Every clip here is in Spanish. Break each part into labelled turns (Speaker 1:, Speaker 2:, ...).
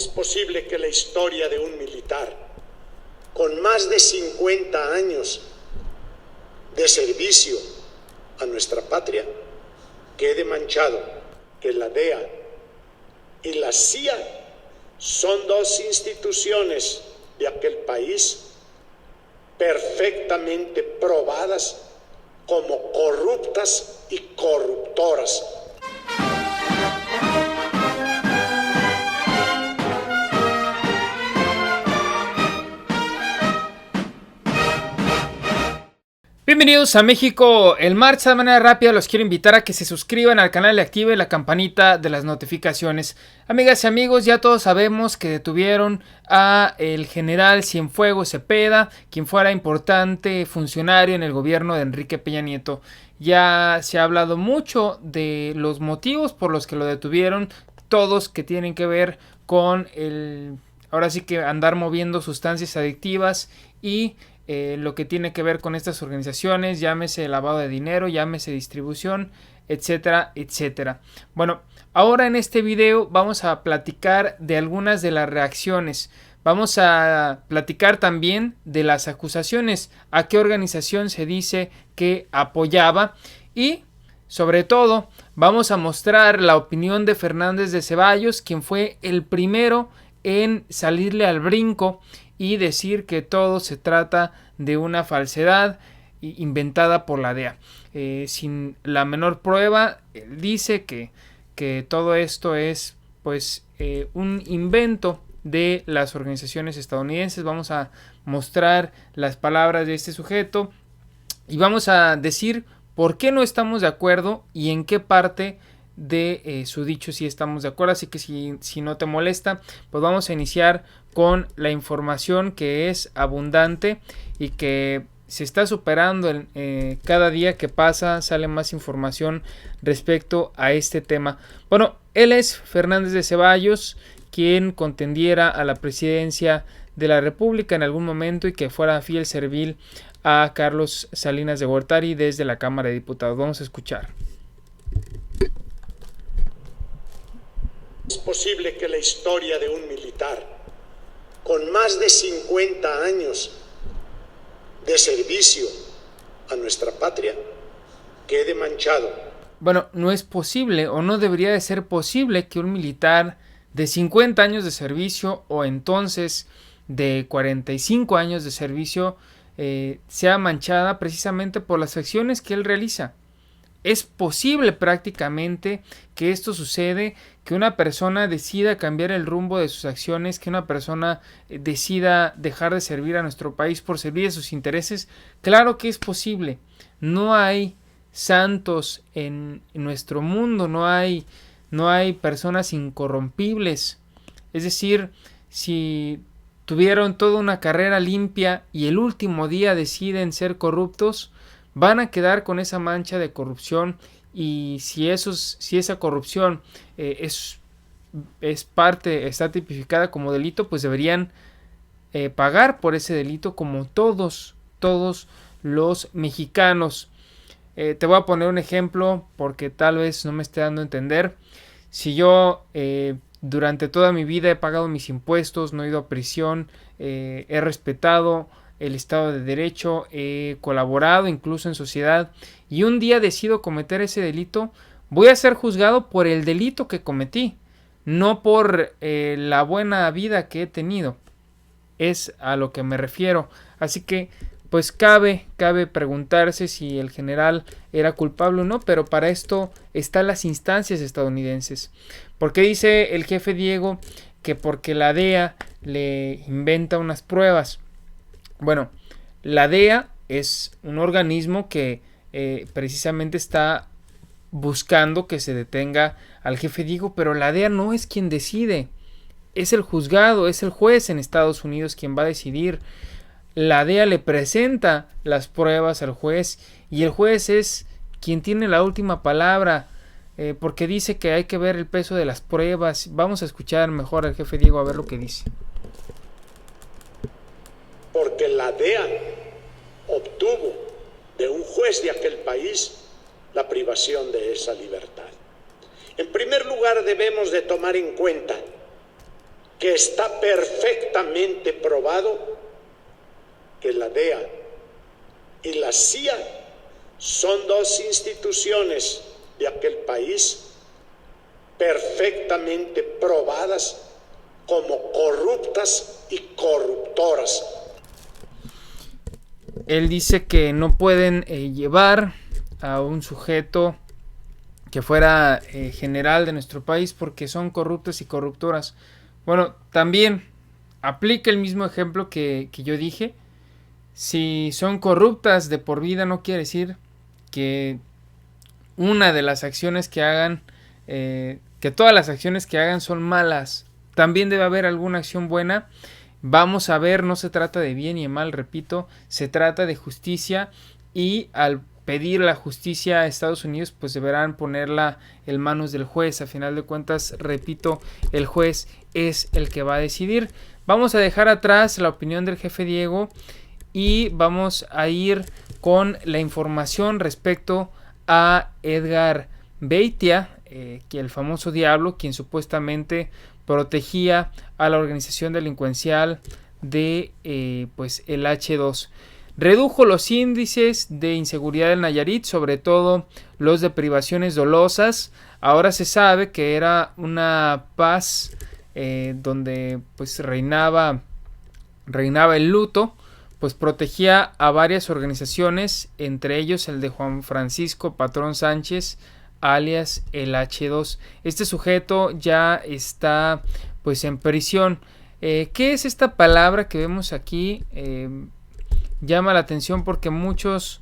Speaker 1: Es posible que la historia de un militar con más de 50 años de servicio a nuestra patria quede manchado, que la DEA y la CIA son dos instituciones de aquel país perfectamente probadas como corruptas y corruptoras.
Speaker 2: Bienvenidos a México el Marcha. De manera rápida los quiero invitar a que se suscriban al canal y activen la campanita de las notificaciones. Amigas y amigos, ya todos sabemos que detuvieron a el general Cienfuegos Cepeda, quien fuera importante funcionario en el gobierno de Enrique Peña Nieto. Ya se ha hablado mucho de los motivos por los que lo detuvieron, todos que tienen que ver con ahora sí que andar moviendo sustancias adictivas y lo que tiene que ver con estas organizaciones, llámese lavado de dinero, llámese distribución, etcétera, etcétera. Bueno, ahora en este video vamos a platicar de algunas de las reacciones. Vamos a platicar también de las acusaciones, a qué organización se dice que apoyaba y sobre todo vamos a mostrar la opinión de Fernández de Ceballos, quien fue el primero en salirle al brinco y decir que todo se trata de una falsedad inventada por la DEA. Sin la menor prueba, él dice que todo esto es pues un invento de las organizaciones estadounidenses. Vamos a mostrar las palabras de este sujeto y vamos a decir por qué no estamos de acuerdo y en qué parte de su dicho si estamos de acuerdo. Así que si no te molesta, pues vamos a iniciar con la información que es abundante y que se está superando cada día que pasa. Sale más información respecto a este tema. Bueno, él es Fernández de Ceballos, quien contendiera a la presidencia de la República en algún momento y que fuera fiel servil a Carlos Salinas de Gortari desde la Cámara de Diputados. Vamos a escuchar.
Speaker 1: Es posible que la historia de un militar con más de 50 años de servicio a nuestra patria quede manchado.
Speaker 2: Bueno, no es posible o no debería de ser posible que un militar de 50 años de servicio o entonces de 45 años de servicio sea manchada precisamente por las acciones que él realiza. Es posible prácticamente que esto sucede, que una persona decida cambiar el rumbo de sus acciones, que una persona decida dejar de servir a nuestro país por servir a sus intereses. Claro que es posible. No hay santos en nuestro mundo, no hay personas incorrompibles. Es decir, si tuvieron toda una carrera limpia y el último día deciden ser corruptos, van a quedar con esa mancha de corrupción y si esa corrupción es parte, está tipificada como delito, pues deberían pagar por ese delito como todos los mexicanos. Te voy a poner un ejemplo porque tal vez no me esté dando a entender. Si yo durante toda mi vida he pagado mis impuestos, no he ido a prisión, he respetado el Estado de Derecho, he colaborado incluso en sociedad y un día decido cometer ese delito, voy a ser juzgado por el delito que cometí, no por la buena vida que he tenido. Es a lo que me refiero. Así que pues cabe preguntarse si el general era culpable o no, pero para esto están las instancias estadounidenses. ¿Por qué dice el jefe Diego que porque la DEA le inventa unas pruebas? Bueno, la DEA es un organismo que precisamente está buscando que se detenga al jefe Diego, pero la DEA no es quien decide, es el juzgado, es el juez en Estados Unidos quien va a decidir. La DEA le presenta las pruebas al juez y el juez es quien tiene la última palabra, porque dice que hay que ver el peso de las pruebas. Vamos a escuchar mejor al jefe Diego a ver lo que dice.
Speaker 1: Porque la DEA obtuvo de un juez de aquel país la privación de esa libertad. En primer lugar, debemos de tomar en cuenta que está perfectamente probado que la DEA y la CIA son dos instituciones de aquel país perfectamente probadas como corruptas y corruptoras.
Speaker 2: Él dice que no pueden llevar a un sujeto que fuera general de nuestro país porque son corruptas y corruptoras. Bueno, también aplica el mismo ejemplo que yo dije. Si son corruptas de por vida, no quiere decir que una de las acciones que hagan, que todas las acciones que hagan son malas. También debe haber alguna acción buena. Vamos a ver, no se trata de bien y de mal, repito, se trata de justicia, y al pedir la justicia a Estados Unidos, pues deberán ponerla en manos del juez. A final de cuentas, repito, el juez es el que va a decidir. Vamos a dejar atrás la opinión del jefe Diego y vamos a ir con la información respecto a Edgar Beitia, que el famoso Diablo, quien supuestamente protegía a la organización delincuencial de pues el H2. Redujo los índices de inseguridad en Nayarit, sobre todo los de privaciones dolosas. Ahora se sabe que era una paz donde pues reinaba el luto, pues protegía a varias organizaciones, entre ellos el de Juan Francisco Patrón Sánchez, alias el H2. Este sujeto ya está pues en prisión. ¿Qué es esta palabra que vemos aquí? Llama la atención porque muchos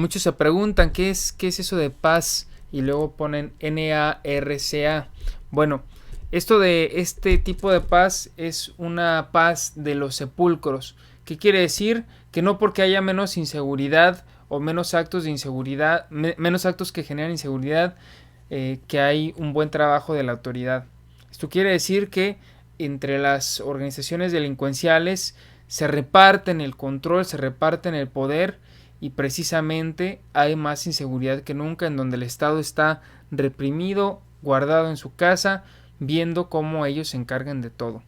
Speaker 2: se preguntan qué es eso de paz, y luego ponen NARCA. Bueno, esto de este tipo de paz es una paz de los sepulcros. ¿Qué quiere decir? Que no porque haya menos inseguridad o menos actos de inseguridad, menos actos que generan inseguridad, que hay un buen trabajo de la autoridad. Esto quiere decir que entre las organizaciones delincuenciales se reparten el control, se reparten el poder, y precisamente hay más inseguridad que nunca, en donde el Estado está reprimido, guardado en su casa, viendo cómo ellos se encargan de todo.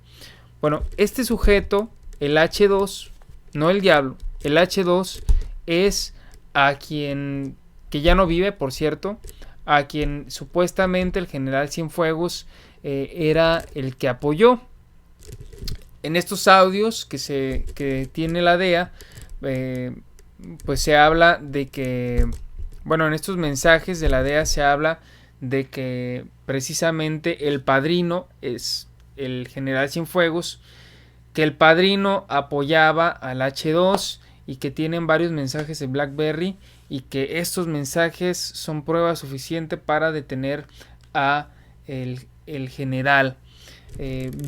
Speaker 2: Bueno, este sujeto, el H2, no el Diablo, el H2 es a quien, que ya no vive, por cierto, a quien supuestamente el general Cienfuegos era el que apoyó. En estos audios que tiene la DEA, pues se habla de que, bueno, en estos mensajes de la DEA se habla de que precisamente el padrino es el general Cienfuegos, que el padrino apoyaba al H2 y que tienen varios mensajes en BlackBerry, y que estos mensajes son prueba suficiente para detener a el general.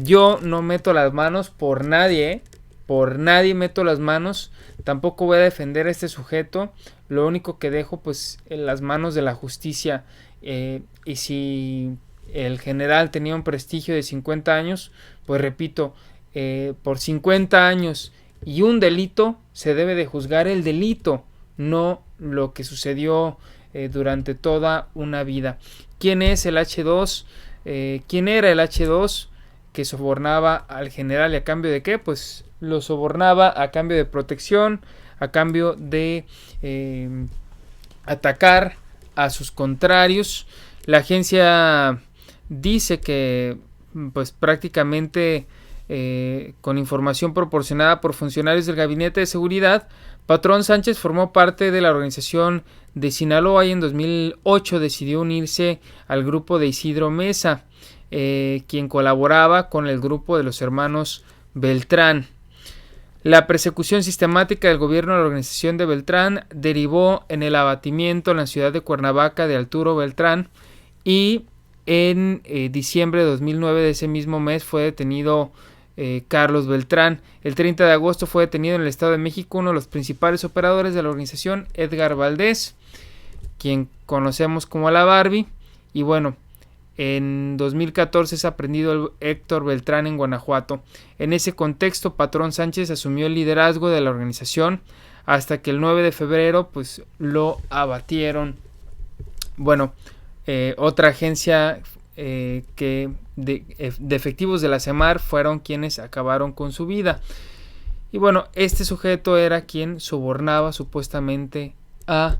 Speaker 2: Yo no meto las manos por nadie, por nadie meto las manos, tampoco voy a defender a este sujeto, lo único que dejo pues en las manos de la justicia, y si el general tenía un prestigio de 50 años, pues repito, por 50 años y un delito se debe de juzgar el delito, no lo que sucedió durante toda una vida. ¿Quién es el H2? ¿Quién era el H2 que sobornaba al general, y a cambio de qué? Pues lo sobornaba a cambio de protección, a cambio de atacar a sus contrarios. La agencia dice que pues prácticamente con información proporcionada por funcionarios del Gabinete de Seguridad, Patrón Sánchez formó parte de la organización de Sinaloa y en 2008 decidió unirse al grupo de Isidro Mesa, quien colaboraba con el grupo de los hermanos Beltrán. La persecución sistemática del gobierno de la organización de Beltrán derivó en el abatimiento en la ciudad de Cuernavaca de Arturo Beltrán, y en diciembre de 2009 de ese mismo mes fue detenido Carlos Beltrán. El 30 de agosto fue detenido en el Estado de México uno de los principales operadores de la organización, Edgar Valdés, quien conocemos como la Barbie. Y bueno, en 2014 es aprendido el Héctor Beltrán en Guanajuato. En ese contexto, Patrón Sánchez asumió el liderazgo de la organización hasta que el 9 de febrero pues lo abatieron. Bueno, otra agencia de efectivos de la SEMAR fueron quienes acabaron con su vida. Y bueno, este sujeto era quien sobornaba supuestamente al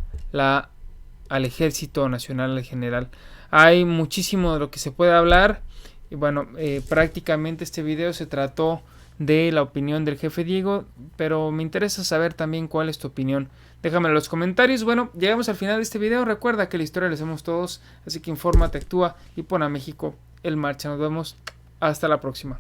Speaker 2: Ejército Nacional en general. Hay muchísimo de lo que se puede hablar. Y bueno, prácticamente este video se trató de la opinión del jefe Diego, pero me interesa saber también cuál es tu opinión. Déjame en los comentarios. Bueno, llegamos al final de este video. Recuerda que la historia la hacemos todos, así que infórmate, actúa y pon a México en marcha. Nos vemos hasta la próxima.